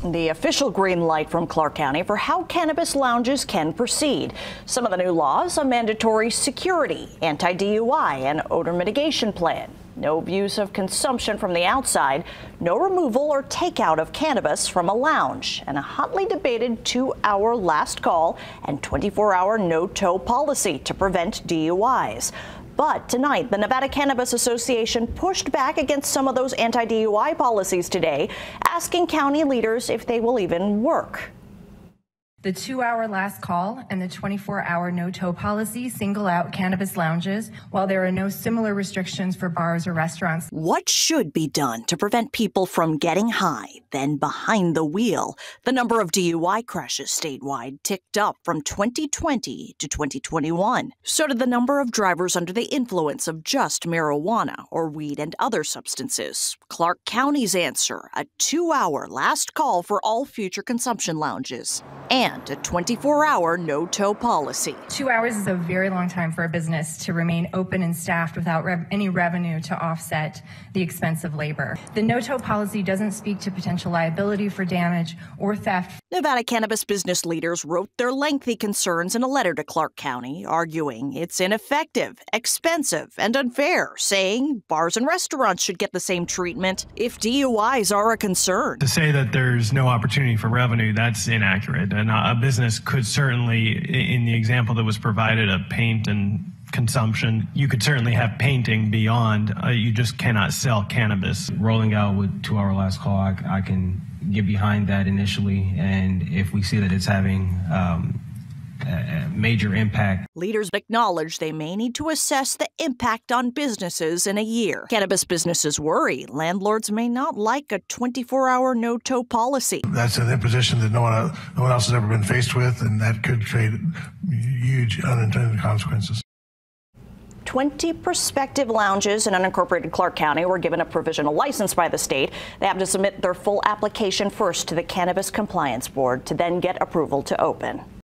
The official green light from Clark County for how cannabis lounges can proceed. Some of the new laws: a mandatory security, anti-DUI, and odor mitigation plan. No use of consumption from the outside, no removal or takeout of cannabis from a lounge, and a hotly debated 2-hour last call and 24-hour no-tow policy to prevent DUIs. But tonight, the Nevada Cannabis Association pushed back against some of those anti-DUI policies today, asking county leaders if they will even work. The 2-hour last call and the 24-hour no-tow policy single out cannabis lounges, while there are no similar restrictions for bars or restaurants. What should be done to prevent people from getting high, then behind the wheel? The number of DUI crashes statewide ticked up from 2020 to 2021. So did the number of drivers under the influence of just marijuana or weed and other substances. Clark County's answer: a 2-hour last call for all future consumption lounges and a 24-hour no-tow policy. 2 hours is a very long time for a business to remain open and staffed without any revenue to offset the expense of labor. The no-tow policy doesn't speak to potential liability for damage or theft. Nevada cannabis business leaders wrote their lengthy concerns in a letter to Clark County, arguing it's ineffective, expensive, and unfair, saying bars and restaurants should get the same treatment if DUIs are a concern. To say that there's no opportunity for revenue, that's inaccurate. And a business could certainly, in the example that was provided of paint and consumption, you could certainly have painting beyond, you just cannot sell cannabis. Rolling out with 2-hour last call, I can get behind that initially, and if we see that it's having a major impact. Leaders acknowledge they may need to assess the impact on businesses in a year. Cannabis businesses worry landlords may not like a 24-hour no-tow policy. That's an imposition that no one else has ever been faced with, and that could create huge unintended consequences. 20 prospective lounges in unincorporated Clark County were given a provisional license by the state. They have to submit their full application first to the Cannabis Compliance Board to then get approval to open.